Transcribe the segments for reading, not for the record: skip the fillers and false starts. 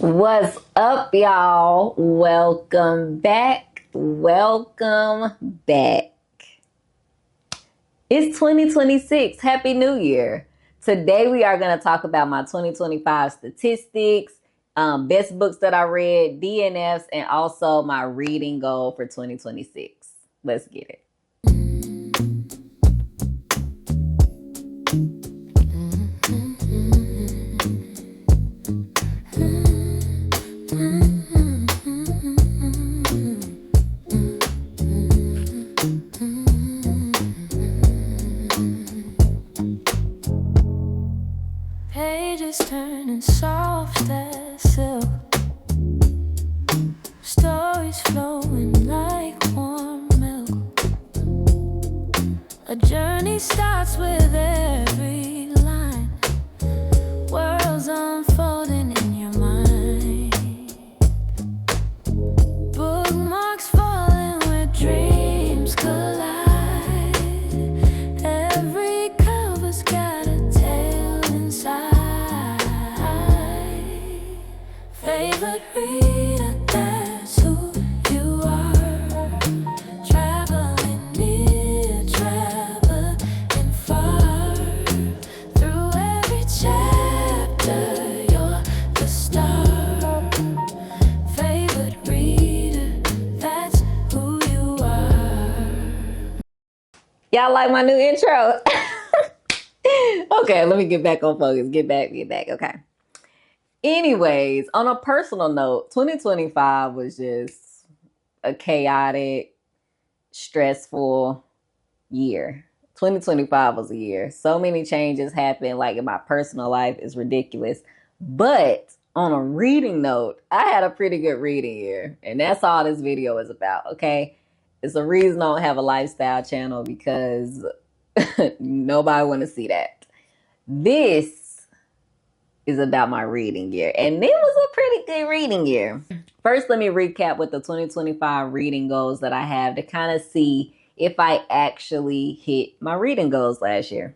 What's up, y'all? Welcome back. Welcome back. It's 2026. Happy New Year. Today we are going to talk about my 2025 statistics, best books that I read, DNFs, and also my reading goal for 2026. Let's get it. Pages turning soft as silk, stories flowing like warm milk. A journey starts with every line, worlds unfolding in your mind. Bookmarks falling where dreams collide. Every cover's got a tale inside. Favorite reader, that's who you are. Traveling near, traveling far. Through every chapter, you're the star. Favorite reader, that's who you are. Y'all like my new intro? Okay, let me get back on focus. Get back. Okay. Anyways, on a personal note, 2025 was just a chaotic, stressful year. 2025 was a year. So many changes happened, like in my personal life. It's ridiculous. But on a reading note, I had a pretty good reading year. And that's all this video is about, okay? It's a reason I don't have a lifestyle channel because nobody want to see that. This is about my reading year. And it was a pretty good reading year. First, let me recap what the 2025 reading goals that I have to kind of see if I actually hit my reading goals last year.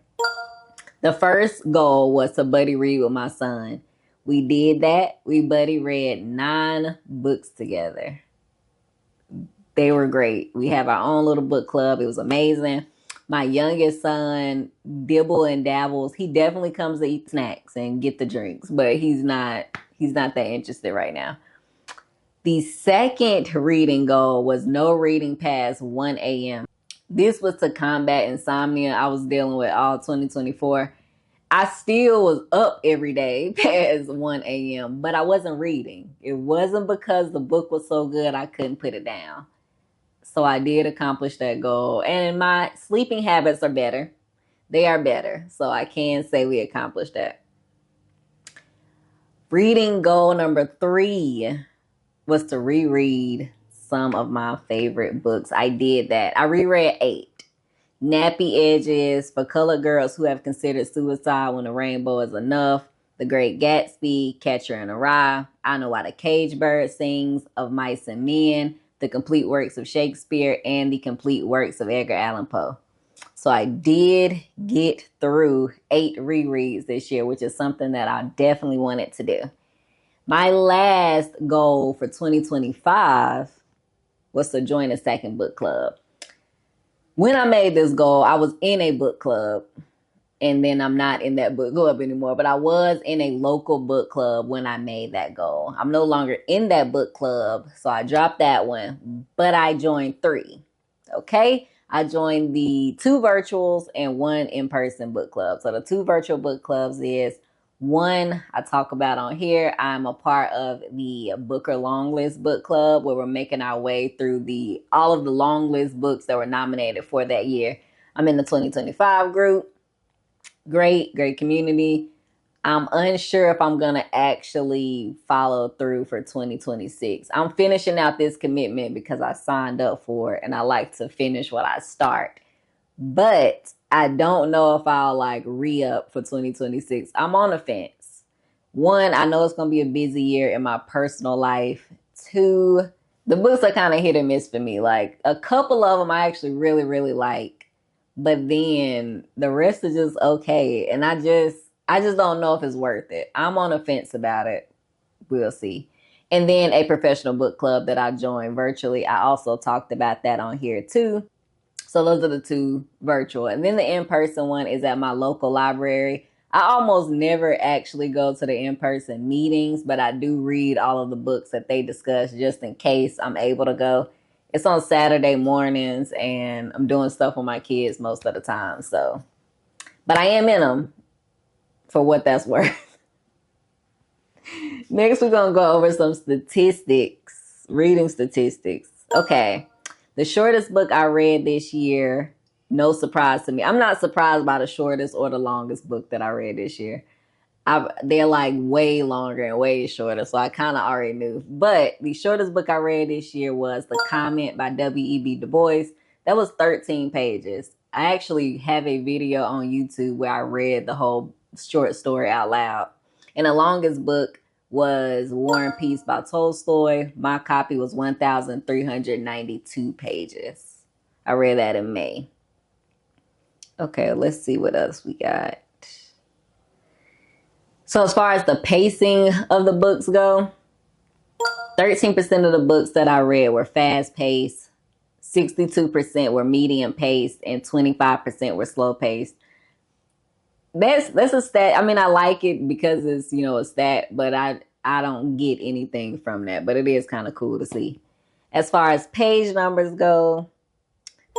The first goal was to buddy read with my son. We did that. We buddy read 9 books together. They were great. We have our own little book club. It was amazing. My youngest son dibble and dabbles. He definitely comes to eat snacks and get the drinks, but he's not that interested right now. The second reading goal was no reading past 1 a.m. This was to combat insomnia I was dealing with all 2024. I still was up every day past 1 a.m., but I wasn't reading. It wasn't because the book was so good I couldn't put it down. So I did accomplish that goal. And my sleeping habits are better. They are better. So I can say we accomplished that. Reading goal number 3 was to reread some of my favorite books. I did that. I reread 8. Nappy Edges, For Colored Girls Who Have Considered Suicide When the Rainbow Is Enough, The Great Gatsby, Catcher in the Rye, I Know Why the Caged Bird Sings, Of Mice and Men, The Complete Works of Shakespeare, and The Complete Works of Edgar Allan Poe. So I did get through 8 rereads this year, which is something that I definitely wanted to do. My last goal for 2025 was to join a second book club. When I made this goal, I was in a book club, and then I'm not in that book club anymore, but I was in a local book club when I made that goal. I'm no longer in that book club, so I dropped that one, but I joined 3, okay? I joined the 2 virtuals and 1 in-person book club. So the 2 virtual book clubs is 1 I talk about on here. I'm a part of the Booker Longlist book club where we're making our way through all of the long list books that were nominated for that year. I'm in the 2025 group. Great community. I'm unsure if I'm going to actually follow through for 2026. I'm finishing out this commitment because I signed up for it and I like to finish what I start. But I don't know if I'll re-up for 2026. I'm on the fence. 1, I know it's going to be a busy year in my personal life. 2, the books are kind of hit or miss for me. Like a couple of them I actually really, really like. But then the rest is just okay. And I just don't know if it's worth it. I'm on the fence about it. we'll see. And then a professional book club that I joined virtually. I also talked about that on here too. So those are the two virtual. And then the in-person one is at my local library. I almost never actually go to the in-person meetings, but I do read all of the books that they discuss just in case I'm able to go. It's on Saturday mornings, and I'm doing stuff with my kids most of the time. So, but I am in them for what that's worth. Next, we're going to go over some statistics, reading statistics. Okay. The shortest book I read this year, no surprise to me. I'm not surprised by the shortest or the longest book that I read this year. They're like way longer and way shorter, so I kind of already knew. But the shortest book I read this year was The Comment by W.E.B. Du Bois. That was 13 pages. I actually have a video on YouTube where I read the whole short story out loud. And the longest book was War and Peace by Tolstoy. My copy was 1,392 pages. I read that in May. Okay, let's see what else we got. So as far as the pacing of the books go, 13% of the books that I read were fast-paced, 62% were medium-paced, and 25% were slow-paced. That's a stat. I mean, I like it because it's, a stat, but I don't get anything from that. But it is kind of cool to see. As far as page numbers go,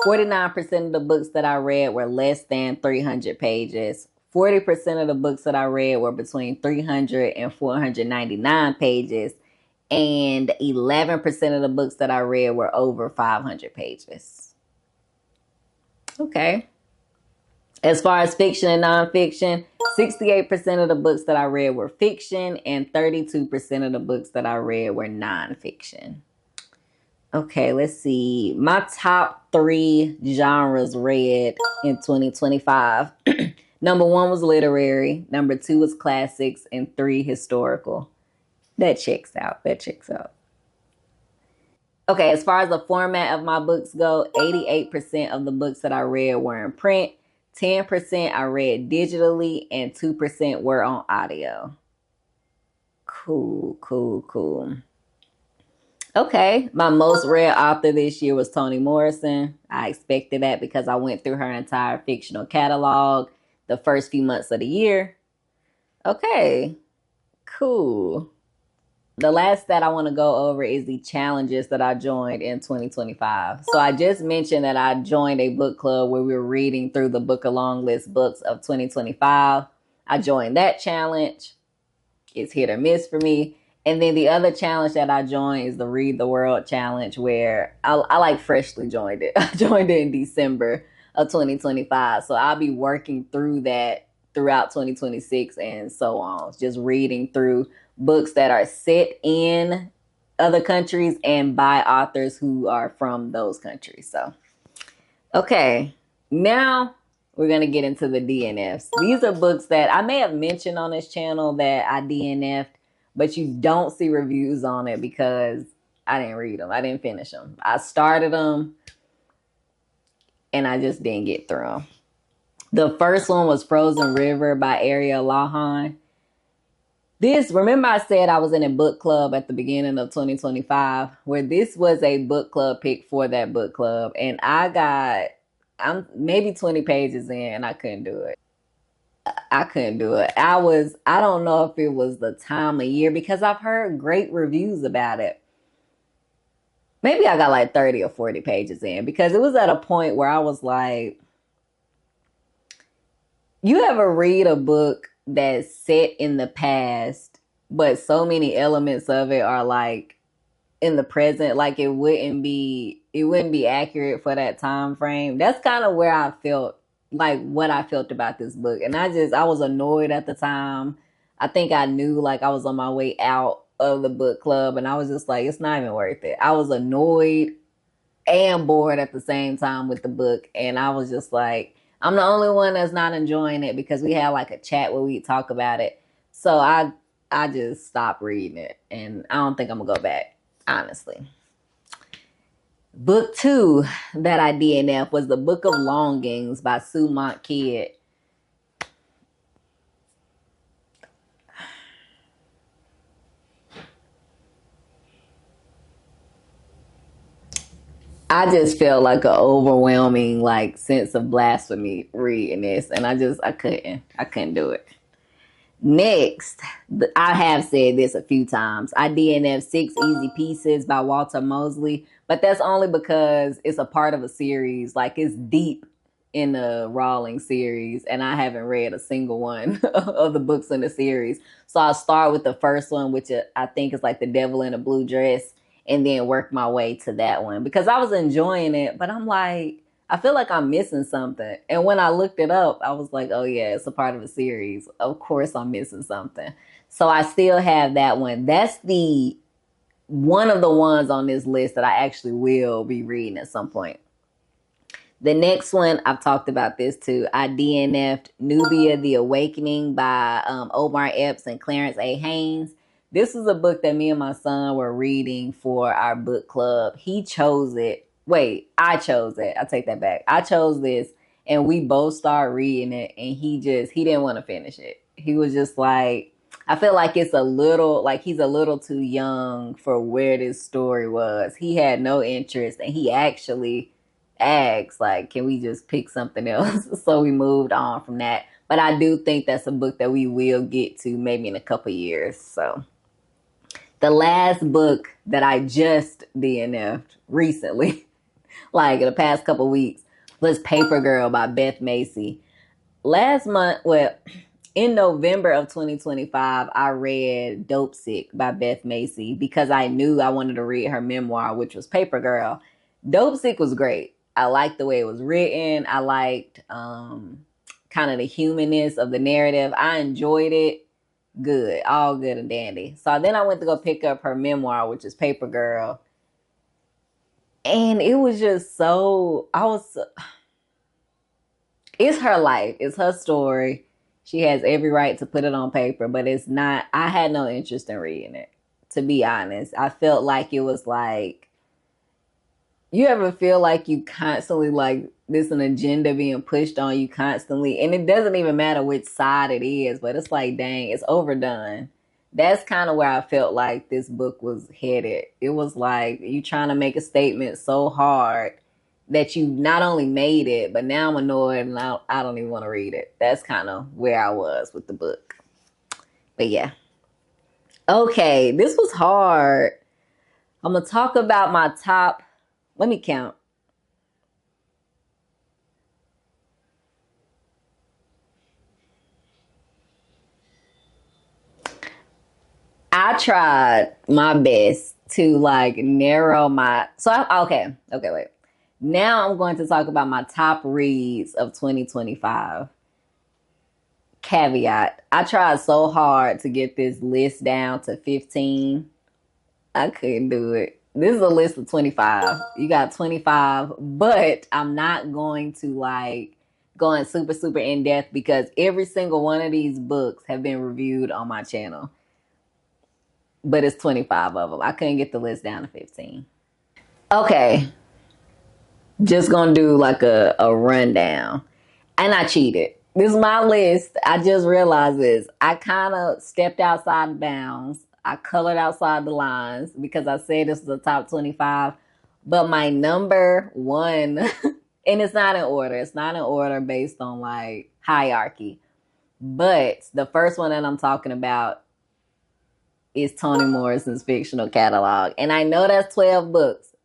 49% of the books that I read were less than 300 pages. 40% of the books that I read were between 300 and 499 pages. And 11% of the books that I read were over 500 pages. Okay. As far as fiction and nonfiction, 68% of the books that I read were fiction and 32% of the books that I read were nonfiction. Okay, let's see. My top 3 genres read in 2025. Number 1 was literary. Number 2 was classics. And 3, historical. That checks out. Okay, as far as the format of my books go, 88% of the books that I read were in print. 10% I read digitally, and 2% were on audio. Cool. Okay, my most read author this year was Toni Morrison. I expected that because I went through her entire fictional catalog the first few months of the year. Okay, cool. The last that I want to go over is the challenges that I joined in 2025. So I just mentioned that I joined a book club where we were reading through the book along list books of 2025. I joined that challenge. It's hit or miss for me. And then the other challenge that I joined is the Read the World challenge, where I like freshly joined it. I joined it in December of 2025. So I'll be working through that throughout 2026 and so on. Just reading through books that are set in other countries and by authors who are from those countries. So, okay, now we're going to get into the DNFs. These are books that I may have mentioned on this channel that I DNF'd, but you don't see reviews on it because I didn't read them. I didn't finish them. I started them and I just didn't get through them. The first one was Frozen River by Ariel Lawhon. Remember I said I was in a book club at the beginning of 2025, where this was a book club pick for that book club. And I'm maybe 20 pages in and I couldn't do it. I don't know if it was the time of year because I've heard great reviews about it. Maybe I got like 30 or 40 pages in because it was at a point where I was like, you ever read a book that's set in the past, but so many elements of it are like in the present, like it wouldn't be accurate for that time frame? That's kind of where I felt, like what I felt about this book. And I was annoyed at the time. I think I knew like I was on my way out of the book club and I was just like, it's not even worth it. I was annoyed and bored at the same time with the book. And I was just like, I'm the only one that's not enjoying it, because we had like a chat where we talk about it. So I just stopped reading it, and I don't think I'm gonna go back, honestly. Book 2 that I DNF was the Book of Longings by Sue Monk Kidd. I just felt like an overwhelming like sense of blasphemy reading this, and I couldn't do it. Next, I have said this a few times. I DNF Six Easy Pieces by Walter Mosely, but that's only because it's a part of a series. Like it's deep in the Rawlings series, and I haven't read a single one of the books in the series. So I'll start with the first one, which I think is like The Devil in a Blue Dress, and then work my way to that one because I was enjoying it, but I'm like, I feel like I'm missing something. And when I looked it up, I was like, oh yeah, it's a part of a series. Of course I'm missing something. So I still have that one. That's the one of the ones on this list that I actually will be reading at some point. The next one, I've talked about this too. I DNF'd Nubia, The Awakening by Omar Epps and Clarence A. Haynes. This is a book that me and my son were reading for our book club. He chose it. Wait, I chose it. I take that back. I chose this and we both started reading it and he didn't want to finish it. He was just like, I feel like it's a little, like he's a little too young for where this story was. He had no interest and he actually asked, like, can we just pick something else? So we moved on from that. But I do think that's a book that we will get to maybe in a couple years. So the last book that I just DNF'd recently, like in the past couple weeks, was Paper Girl by Beth Macy. Last month, well, in November of 2025, I read Dope Sick by Beth Macy because I knew I wanted to read her memoir, which was Paper Girl. Dope Sick was great. I liked the way it was written. I liked kind of the humanness of the narrative. I enjoyed it. Good. All good and dandy. So then I went to go pick up her memoir, which is Paper Girl. And it was just so, it's her life. It's her story. She has every right to put it on paper, but it's not, I had no interest in reading it, to be honest. I felt like it was like, you ever feel like you constantly like there's an agenda being pushed on you constantly, and it doesn't even matter which side it is, but it's like, dang, it's overdone. That's kind of where I felt like this book was headed. It was like you trying to make a statement so hard that you not only made it, but now I'm annoyed and I don't even want to read it. That's kind of where I was with the book. But yeah. Okay, this was hard. I'm going to talk about my top. Let me count. I tried my best to like narrow my. Okay, wait. Now I'm going to talk about my top reads of 2025. Caveat: I tried so hard to get this list down to 15. I couldn't do it. This is a list of 25. You got 25, but I'm not going to like going super, super in depth because every single one of these books have been reviewed on my channel. But it's 25 of them. I couldn't get the list down to 15. Okay. Just gonna do like a rundown. And I cheated. This is my list. I just realized this. I kind of stepped outside the bounds. I colored outside the lines because I said this was the top 25. But my number one, and it's not in order. It's not in order based on like hierarchy. But the first one that I'm talking about is Toni Morrison's fictional catalog. And I know that's 12 books,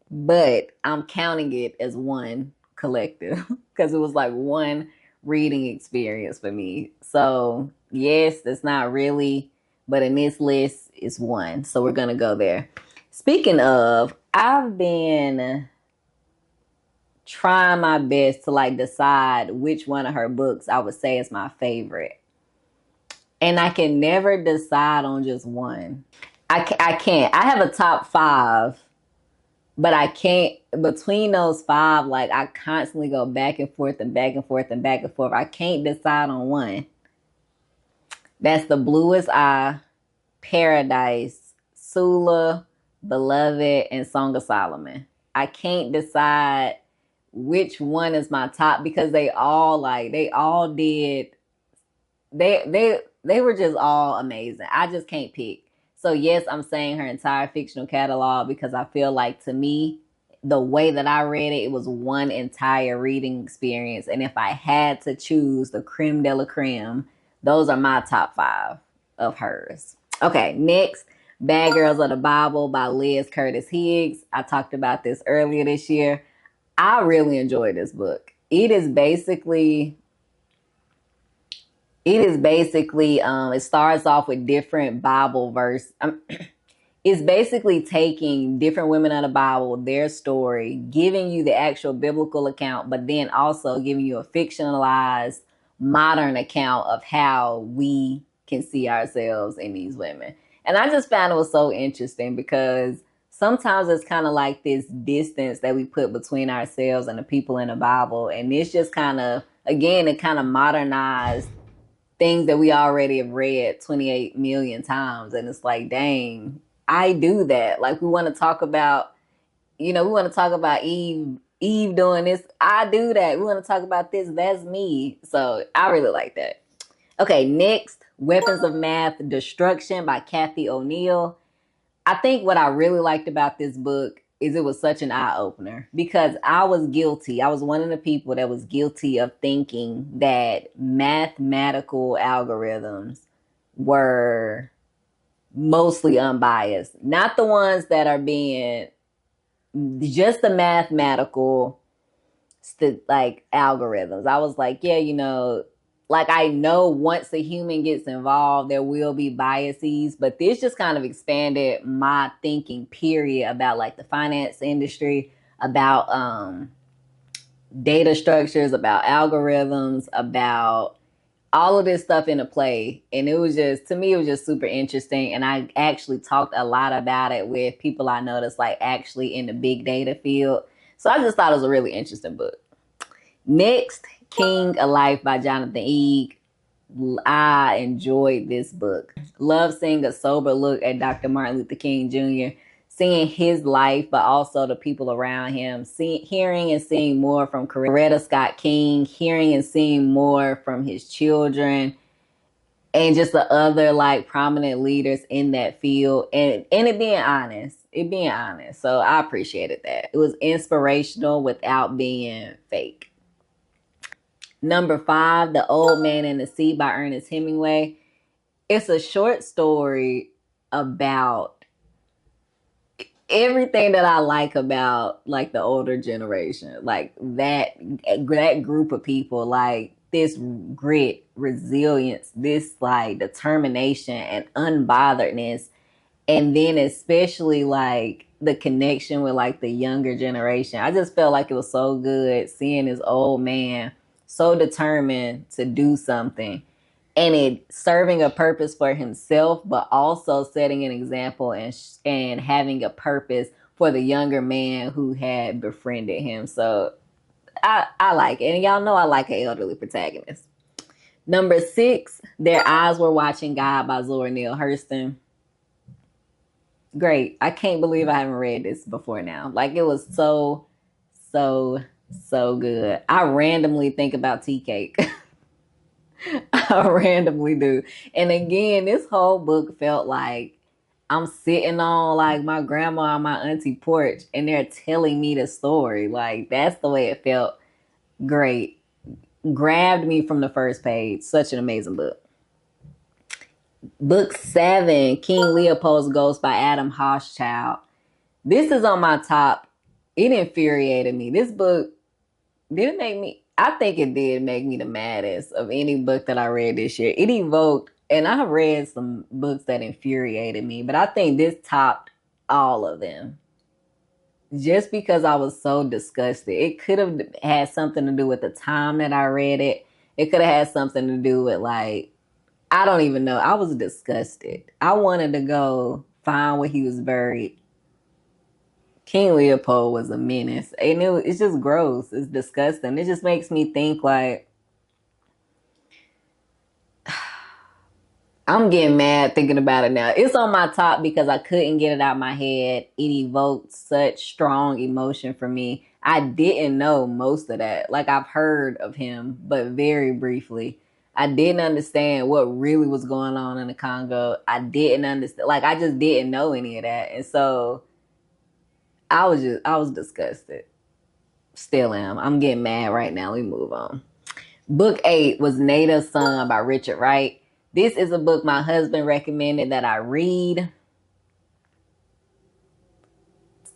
but I'm counting it as one collective because it was like one reading experience for me. So, yes, that's not really, but in this list, it's one. So, we're going to go there. Speaking of, I've been trying my best to like decide which one of her books I would say is my favorite. And I can never decide on just one. I can't. I have a top 5, but I can't. Between those 5, like I constantly go back and forth and back and forth and back and forth. I can't decide on one. That's The Bluest Eye, Paradise, Sula, Beloved, and Song of Solomon. I can't decide which one is my top because they all did they were just all amazing. I just can't pick. So yes, I'm saying her entire fictional catalog because I feel like to me the way that I read it, it was one entire reading experience. And if I had to choose the creme de la creme, those are my top 5 of hers. Okay, next, Bad Girls of the Bible by Liz Curtis Higgs. I talked about this earlier this year. I really enjoyed this book. It starts off with different Bible verse. It's basically taking different women of the Bible, their story, giving you the actual biblical account, but then also giving you a fictionalized modern account of how we can see ourselves in these women. And I just found it was so interesting because sometimes it's kind of like this distance that we put between ourselves and the people in the Bible. And it's just kind of, again, it kind of modernized things that we already have read 28 million times. And it's like, dang, I do that. Like, we want to talk about, we want to talk about Eve doing this. I do that. We want to talk about this. That's me. So I really like that. Okay, next, Weapons of Math Destruction by Cathy O'Neil. I think what I really liked about this book is it was such an eye-opener because I was guilty. I was one of the people that was guilty of thinking that mathematical algorithms were mostly unbiased. Not the ones that are being just the mathematical like algorithms. I was like, yeah, like I know once a human gets involved, there will be biases, but this just kind of expanded my thinking period about like the finance industry, about data structures, about algorithms, about all of this stuff into play. And it was just, to me, it was just super interesting. And I actually talked a lot about it with people I know that's like actually in the big data field. So I just thought it was a really interesting book. Next, King of Life by Jonathan Eig. I enjoyed this book. Love seeing a sober look at Dr. Martin Luther King Jr., seeing his life, but also the people around him, hearing and seeing more from Coretta Scott King, hearing and seeing more from his children, and just the other like prominent leaders in that field, and it being honest. So I appreciated that. It was inspirational without being fake. Number 5, The Old Man and the Sea by Ernest Hemingway. It's a short story about everything that I like about like the older generation, like that group of people, like this grit, resilience, this like determination and unbotheredness, and then especially like the connection with like the younger generation. I just felt like it was so good seeing this old man so determined to do something and it serving a purpose for himself, but also setting an example and having a purpose for the younger man who had befriended him. So I like it. And y'all know I like an elderly protagonist. Number 6, Their Eyes Were Watching God by Zora Neale Hurston. Great. I can't believe I haven't read this before now. Like, it was so good. I randomly think about tea cake. I randomly do. And again, this whole book felt like I'm sitting on like my grandma and my auntie porch and they're telling me the story. Like, that's the way it felt. Great. Grabbed me from the first page. Such an amazing book. Book 7, King Leopold's Ghost by Adam Hochschild. This is on my top. It infuriated me. This book didn't make me, I think it did make me the maddest of any book that I read this year. It evoked, and I read some books that infuriated me, but I think this topped all of them. Just because I was so disgusted. It could have had something to do with the time that I read it. It could have had something to do with like, I don't even know. I was disgusted. I wanted to go find where he was buried. King Leopold was a menace. And it's just gross. It's disgusting. It just makes me think like, I'm getting mad thinking about it now. It's on my top because I couldn't get it out of my head. It evoked such strong emotion for me. I didn't know most of that. Like, I've heard of him, but very briefly. I didn't understand what really was going on in the Congo. I didn't understand. Like, I just didn't know any of that. And so I was disgusted. Still am. I'm getting mad right now. Let me move on. Book 8 was Nada's Son by Richard Wright. This is a book my husband recommended that I read.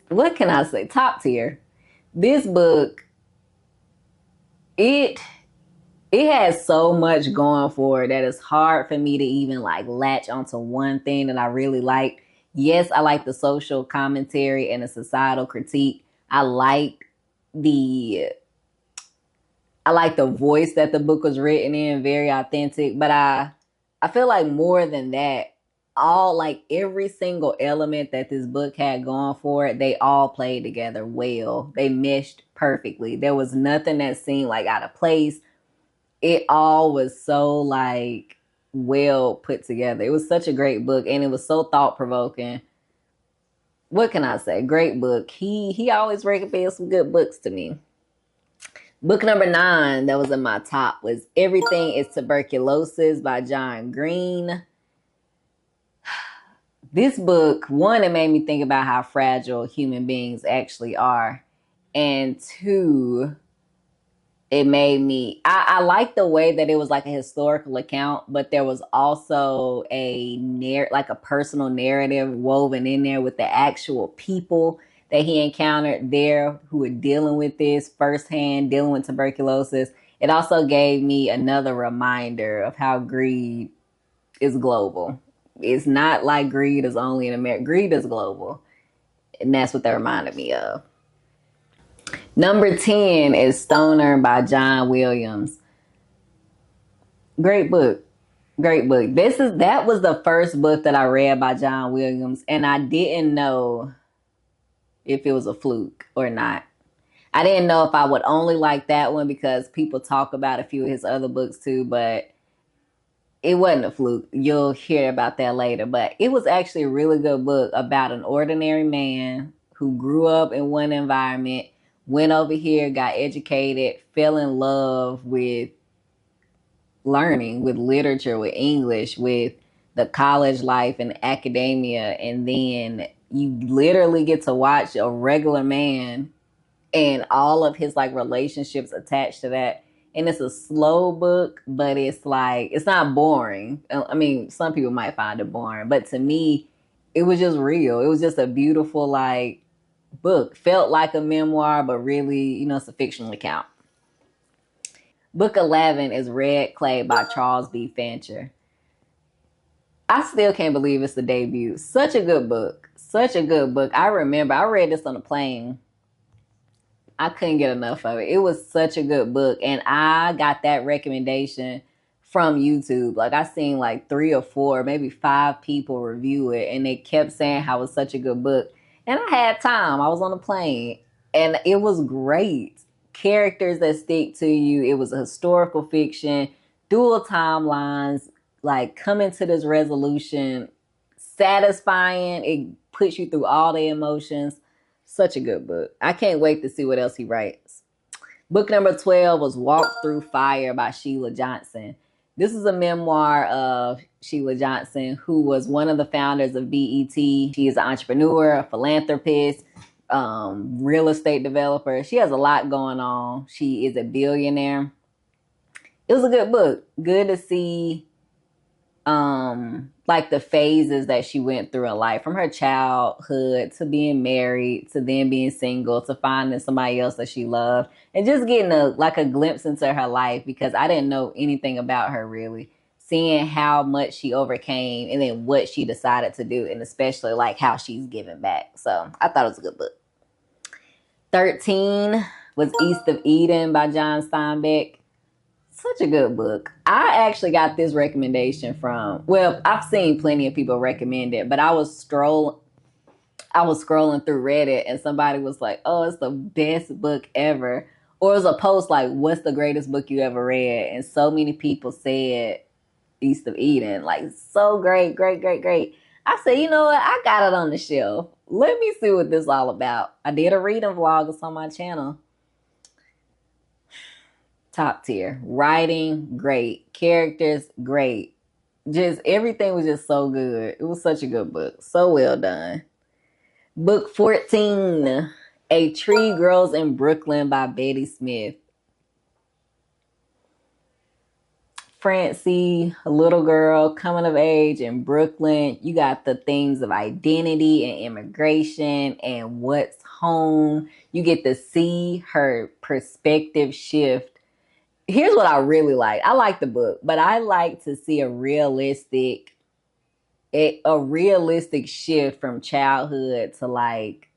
What can I say? Top tier. This book, it it has so much going for it that it's hard for me to even like latch onto one thing that I really like. Yes, I like the social commentary and the societal critique. The I like the voice that the book was written in, very authentic. But I feel like more than that, all like every single element that this book had going for it, they all played together well. They meshed perfectly. There was nothing that seemed like out of place. It all was so like well put together. It was such a great book and it was so thought provoking. What can I say? Great book. He always recommends some good books to me. Book number 9 that was in my top was Everything is Tuberculosis by John Green. This book, one, it made me think about how fragile human beings actually are. And two, it made me, I like the way that it was like a historical account, but there was also like a personal narrative woven in there with the actual people that he encountered there who were dealing with this firsthand, dealing with tuberculosis. It also gave me another reminder of how greed is global. It's not like greed is only in America. Greed is global. And that's what that reminded me of. Number 10 is Stoner by John Williams. Great book. Great book. That was the first book that I read by John Williams, and I didn't know if it was a fluke or not. I didn't know if I would only like that one because people talk about a few of his other books too, but it wasn't a fluke. You'll hear about that later. But it was actually a really good book about an ordinary man who grew up in one environment, went over here, got educated, fell in love with learning, with literature, with English, with the college life and academia. And then you literally get to watch a regular man and all of his like relationships attached to that. And it's a slow book, but it's like it's not boring. I mean, some people might find it boring, but to me, it was just real. It was just a beautiful like book. Felt like a memoir, but really, it's a fictional account. Book 11 is Red Clay by Charles B. Fancher. I still can't believe it's the debut. Such a good book. Such a good book. I remember I read this on a plane. I couldn't get enough of it. It was such a good book. And I got that recommendation from YouTube. Like I seen like 3 or 4, maybe 5 people review it. And they kept saying how it was such a good book. And I had time. I was on a plane. And it was great. Characters that stick to you. It was a historical fiction. Dual timelines. Like coming to this resolution. Satisfying. It puts you through all the emotions. Such a good book. I can't wait to see what else he writes. Book number 12 was Walk Through Fire by Sheila Johnson. This is a memoir of Sheila Johnson, who was one of the founders of BET. She is an entrepreneur, a philanthropist, real estate developer. She has a lot going on. She is a billionaire. It was a good book. Good to see like the phases that she went through in life, from her childhood to being married to then being single to finding somebody else that she loved, and just getting a glimpse into her life, because I didn't know anything about her really. Seeing how much she overcame and then what she decided to do, and especially like how she's giving back. So I thought it was a good book. 13 was East of Eden by John Steinbeck. Such a good book. I actually got this recommendation from, well, I've seen plenty of people recommend it, but I was scrolling through Reddit and somebody was like, "Oh, it's the best book ever." Or it was a post like, "What's the greatest book you ever read?" And so many people said East of Eden. Like, so great, great, great, great. I said, you know what? I got it on the shelf. Let me see what this is all about. I did a reading vlog. It's on my channel. Top tier. Writing, great. Characters, great. Just everything was just so good. It was such a good book. So well done. Book 14, A Tree Grows in Brooklyn by Betty Smith. Francie, a little girl coming of age in Brooklyn. You got the themes of identity and immigration and what's home. You get to see her perspective shift. Here's what I really like. I like the book, but I like to see a realistic shift from childhood to like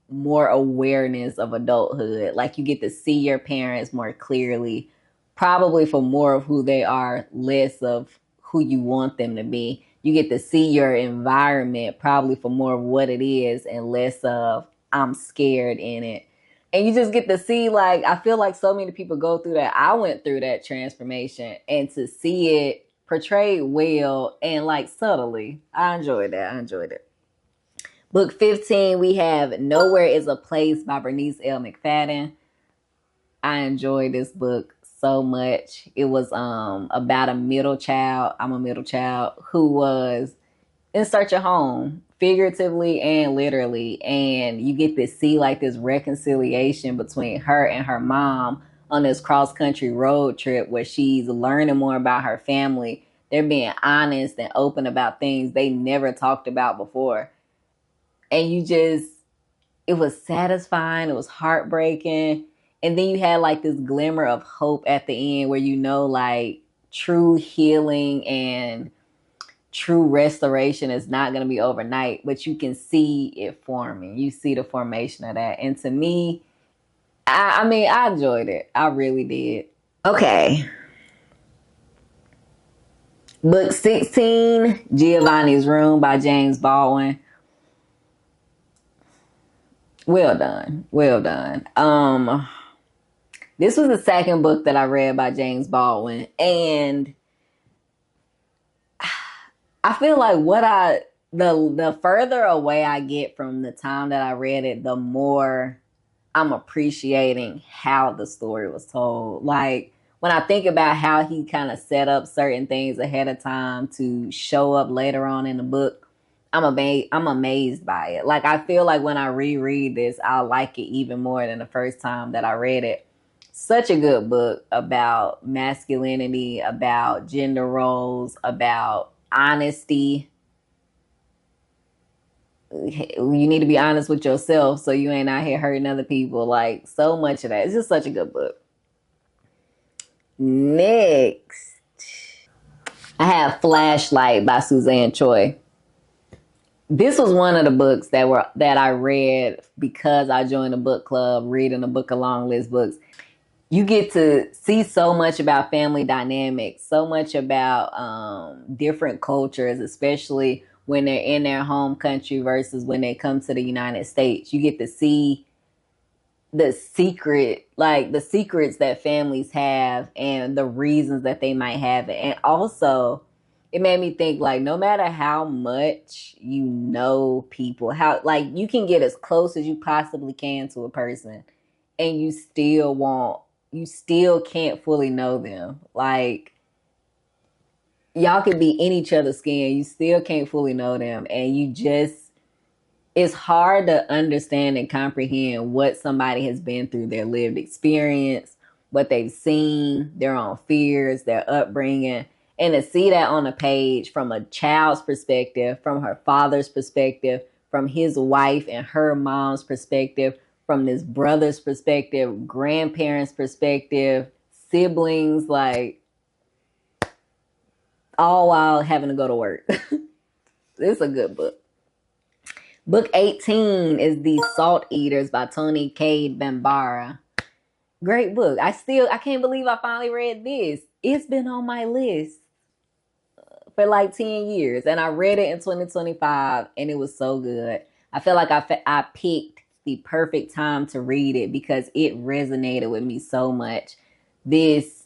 more awareness of adulthood. Like you get to see your parents more clearly, probably for more of who they are, less of who you want them to be. You get to see your environment probably for more of what it is and less of I'm scared in it. And you just get to see, like, I feel like so many people go through that. I went through that transformation, and to see it portrayed well and like subtly, I enjoyed that. I enjoyed it. Book 15, we have Nowhere is a Place by Bernice L. McFadden. I enjoyed this book so much. It was about a middle child. I'm a middle child who was in search of home, figuratively and literally. And you get to see like this reconciliation between her and her mom on this cross country road trip where she's learning more about her family. They're being honest and open about things they never talked about before. And it was satisfying, it was heartbreaking. And then you had like this glimmer of hope at the end where you know like true healing and true restoration is not going to be overnight, but you can see it forming. You see the formation of that. And to me, I mean, I enjoyed it. I really did. Okay. Book 16, Giovanni's Room by James Baldwin. Well done. Well done. This was the second book that I read by James Baldwin, and I feel like the further away I get from the time that I read it, the more I'm appreciating how the story was told. Like when I think about how he kind of set up certain things ahead of time to show up later on in the book, I'm amazed by it. Like I feel like when I reread this, I'll like it even more than the first time that I read it. Such a good book about masculinity, about gender roles, about honesty. You need to be honest with yourself so you ain't out here hurting other people. Like so much of that. It's just such a good book. Next, I have Flashlight by Suzanne Choi. This was one of the books that I read because I joined a book club, reading a book along list books. You get to see so much about family dynamics, so much about different cultures, especially when they're in their home country versus when they come to the United States. You get to see the secrets that families have and the reasons that they might have it. And also, it made me think like no matter how much you know people, how like you can get as close as you possibly can to a person and you still can't fully know them. Like y'all could be in each other's skin, you still can't fully know them, and it's hard to understand and comprehend what somebody has been through, their lived experience, what they've seen, their own fears, their upbringing. And to see that on a page from a child's perspective, from her father's perspective, from his wife and her mom's perspective, from this brother's perspective, grandparents' perspective, siblings, like all while having to go to work. It's a good book. Book 18 is The Salt Eaters by Toni Cade Bambara. Great book. I can't believe I finally read this. It's been on my list for like 10 years. And I read it in 2025 and it was so good. I feel like I picked the perfect time to read it because it resonated with me so much. This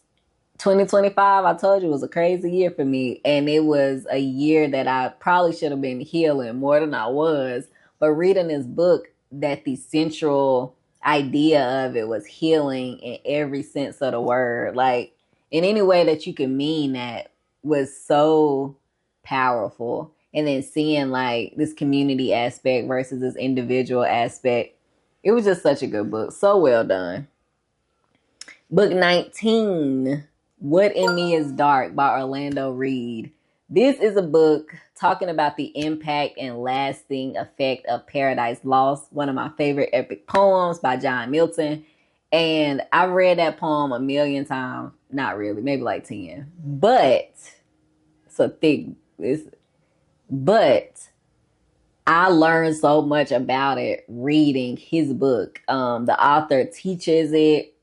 2025, I told you, was a crazy year for me. And it was a year that I probably should have been healing more than I was. But reading this book, that the central idea of it was healing in every sense of the word. Like, in any way that you can mean that was so powerful. and then seeing like this community aspect versus this individual aspect. It was just such a good book. So well done. Book 19, What in Me is Dark by Orlando Reed. This is a book talking about the impact and lasting effect of Paradise Lost, one of my favorite epic poems by John Milton. And I've read that poem a million times. Not really, maybe like 10. But it's a thick, but I learned so much about it reading his book. The author teaches it.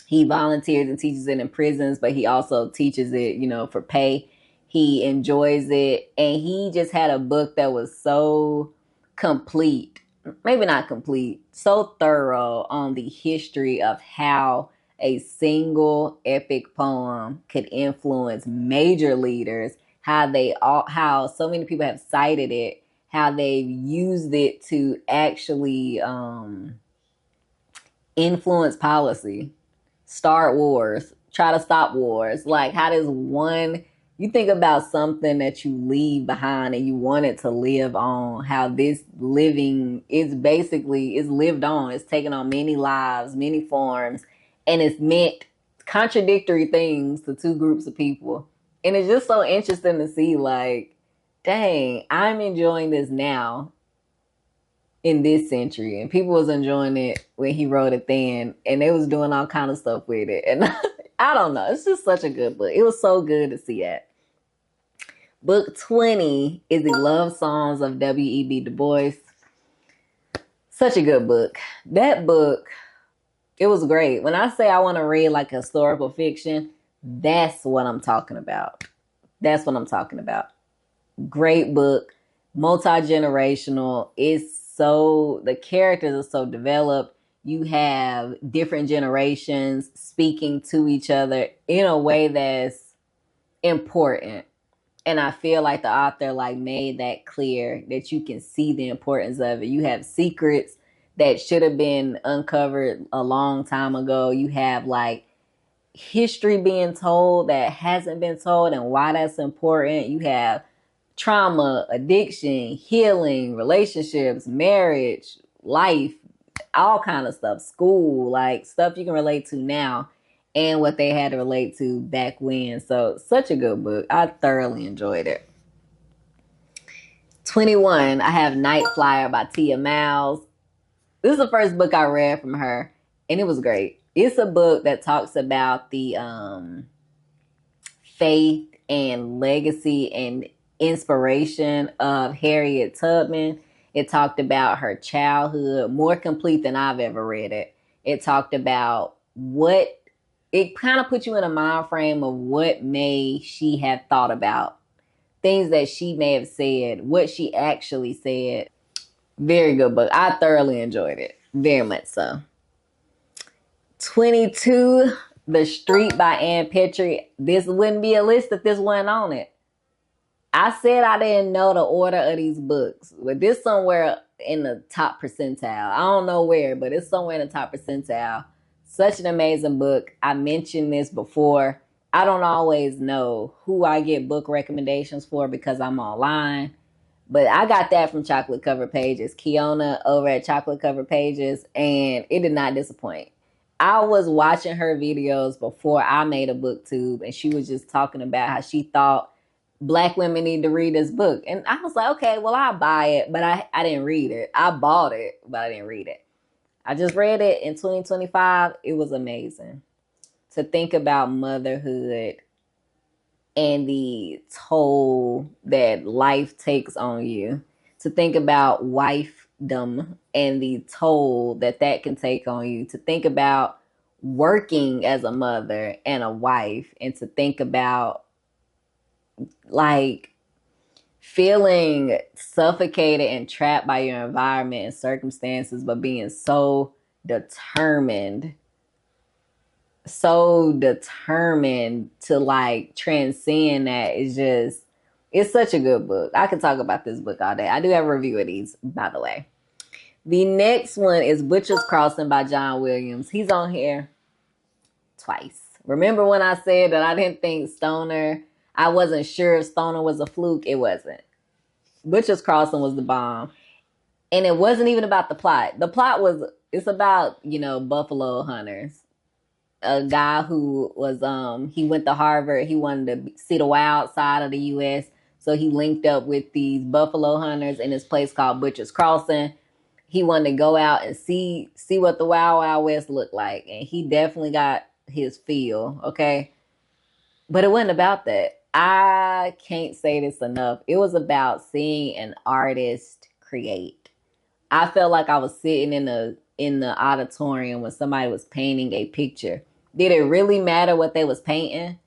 He volunteers and teaches it in prisons, but he also teaches it, for pay. He enjoys it. And he just had a book that was so complete, maybe not complete, so thorough on the history of how a single epic poem could influence major leaders, how so many people have cited it, how they've used it to actually influence policy, start wars, try to stop wars. Like, how does you think about something that you leave behind and you want it to live on, how this living is lived on. It's taken on many lives, many forms, and it's meant contradictory things to two groups of people. And it's just so interesting to see, like, dang, I'm enjoying this now in this century, and people was enjoying it when he wrote it then, and they was doing all kind of stuff with it. And I don't know, it's just such a good book. It was so good to see that. Book 20 is The Love Songs of W.E.B. Du Bois. Such a good book. That book, it was great. When I say I want to read like historical fiction, that's what I'm talking about. That's what I'm talking about. Great book, multi-generational. The characters are so developed. You have different generations speaking to each other in a way that's important. And I feel like the author made that clear, that you can see the importance of it. You have secrets that should have been uncovered a long time ago. You have history being told that hasn't been told and why that's important. You have trauma, addiction, healing, relationships, marriage, life, all kind of stuff, school, stuff you can relate to now and what they had to relate to back when. So such a good book. I thoroughly enjoyed it. 21, I have Night Flyer by Tia Miles. This is the first book I read from her, and it was great. It's a book that talks about the faith and legacy and inspiration of Harriet Tubman. It talked about her childhood, more complete than I've ever read it. It talked about it kind of put you in a mind frame of what may she have thought about, things that she may have said, what she actually said. Very good book. I thoroughly enjoyed it. Very much so. 22, The Street by Ann Petrie. This wouldn't be a list if this wasn't on it. I said I didn't know the order of these books, but this somewhere in the top percentile. I don't know where, but it's somewhere in the top percentile. Such an amazing book. I mentioned this before. I don't always know who I get book recommendations for because I'm online, but I got that from Chocolate Cover Pages. Kiona over at Chocolate Cover Pages, and it did not disappoint. I was watching her videos before I made a booktube, and she was just talking about how she thought Black women need to read this book. And I was like, okay, well, I'll buy it, but I didn't read it. I bought it, but I didn't read it. I just read it in 2025. It was amazing to think about motherhood and the toll that life takes on you, to think about wifedom and the toll that can take on you, to think about working as a mother and a wife, and to think about feeling suffocated and trapped by your environment and circumstances, but being so determined to transcend that. It's such a good book. I could talk about this book all day. I do have a review of these, by the way. The next one is Butcher's Crossing by John Williams. He's on here twice. Remember when I said that I didn't think I wasn't sure if Stoner was a fluke? It wasn't. Butcher's Crossing was the bomb. And it wasn't even about the plot. The plot was, it's about, buffalo hunters. A guy who was, he went to Harvard. He wanted to see the wild side of the U.S. So he linked up with these buffalo hunters in this place called Butcher's Crossing. He wanted to go out and see what the Wild Wild West looked like. And he definitely got his feel, okay? But it wasn't about that. I can't say this enough. It was about seeing an artist create. I felt like I was sitting in the auditorium when somebody was painting a picture. Did it really matter what they was painting?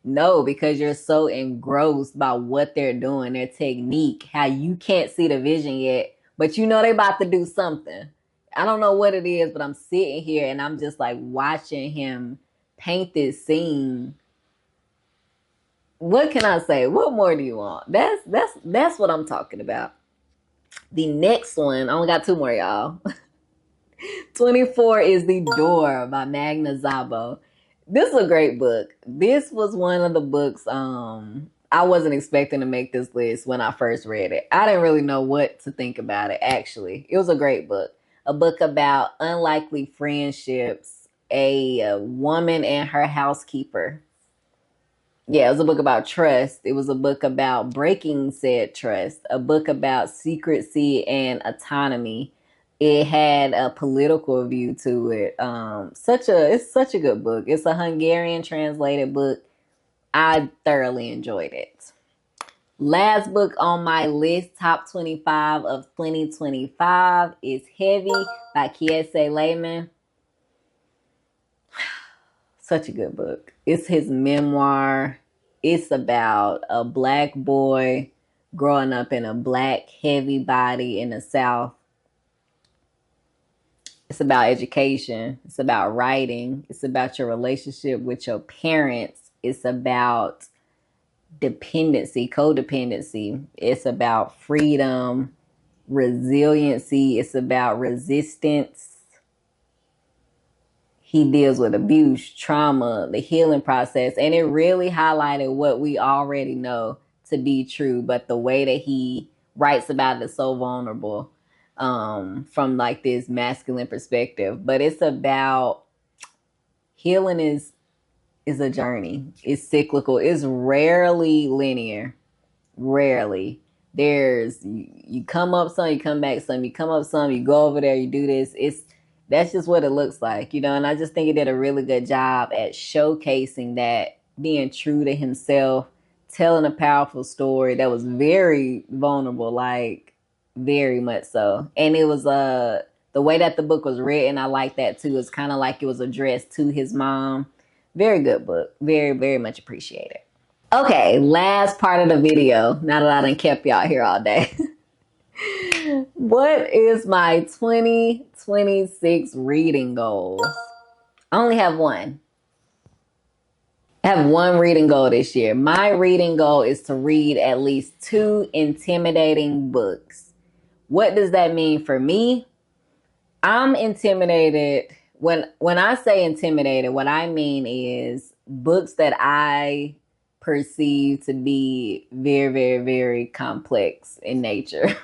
No, because you're so engrossed by what they're doing, their technique, how you can't see the vision yet, but you know they about to do something. I don't know what it is, but I'm sitting here and I'm just like watching him paint this scene. What can I say? What more do you want? That's what I'm talking about. The next one, I only got two more, y'all. 24 is The Door by Magna Zabo. This is a great book. This was one of the books I wasn't expecting to make this list when I first read it. I didn't really know what to think about it, actually. It was a great book. A book about unlikely friendships, a woman and her housekeeper. Yeah, it was a book about trust. It was a book about breaking said trust, a book about secrecy and autonomy. It had a political view to it. It's such a good book. It's a Hungarian translated book. I thoroughly enjoyed it. Last book on my list, top 25 of 2025, is Heavy by Kiese Layman. Such a good book. It's his memoir. It's about a black boy growing up in a black heavy body in the South. It's about education. It's about writing. It's about your relationship with your parents. It's about dependency, codependency. It's about freedom, resiliency. It's about resistance. He deals with abuse, trauma, the healing process, and it really highlighted what we already know to be true, but the way that he writes about it is so vulnerable, from like this masculine perspective. But it's about healing is a journey. It's cyclical. It's rarely linear. Rarely. You come up some, you come back some, you come up some, you go over there, you do this. That's just what it looks like, and I just think he did a really good job at showcasing that, being true to himself, telling a powerful story that was very vulnerable, like very much so. And it was the way that the book was written, I like that too. It's kind of like it was addressed to his mom. Very good book. Very, very much appreciated. Okay, last part of the video. Now that I done kept y'all here all day. What is my 2026 reading goals? I only have one. I have one reading goal this year. My reading goal is to read at least 2 intimidating books. What does that mean for me? I'm intimidated. When I say intimidated, what I mean is books that I perceive to be very, very, very complex in nature.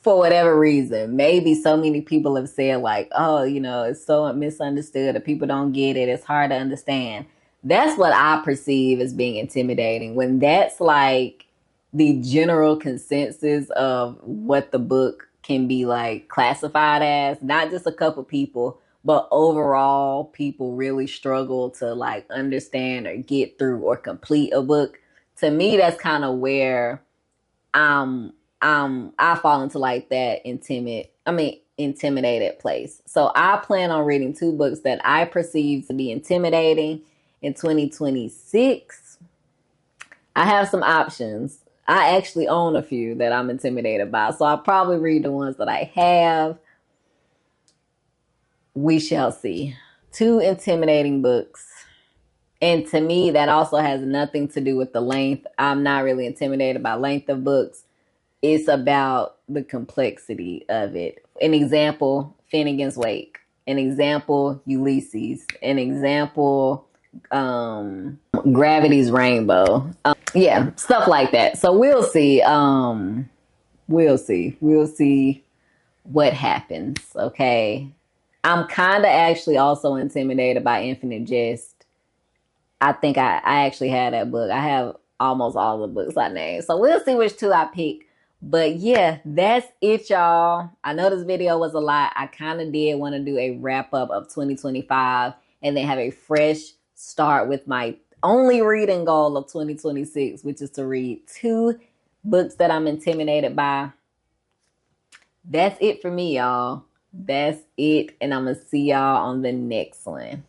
For whatever reason. Maybe so many people have said like, oh, it's so misunderstood or people don't get it. It's hard to understand. That's what I perceive as being intimidating. When that's like the general consensus of what the book can be like classified as, not just a couple people, but overall people really struggle to like understand or get through or complete a book. To me, that's kind of where I fall into like that intimidated place. So I plan on reading 2 books that I perceive to be intimidating in 2026. I have some options. I actually own a few that I'm intimidated by. So I'll probably read the ones that I have. We shall see. 2 intimidating books. And to me, that also has nothing to do with the length. I'm not really intimidated by length of books. It's about the complexity of it. An example, Finnegan's Wake. An example, Ulysses. An example, Gravity's Rainbow. Yeah, stuff like that. So we'll see. We'll see. We'll see what happens. Okay. I'm kind of actually also intimidated by Infinite Jest. I think I actually had that book. I have almost all the books I named. So we'll see which two I pick. But yeah, that's it, y'all. I know this video was a lot. I kind of did want to do a wrap up of 2025 and then have a fresh start with my only reading goal of 2026, which is to read 2 books that I'm intimidated by. That's it for me, y'all. That's it. And I'm going to see y'all on the next one.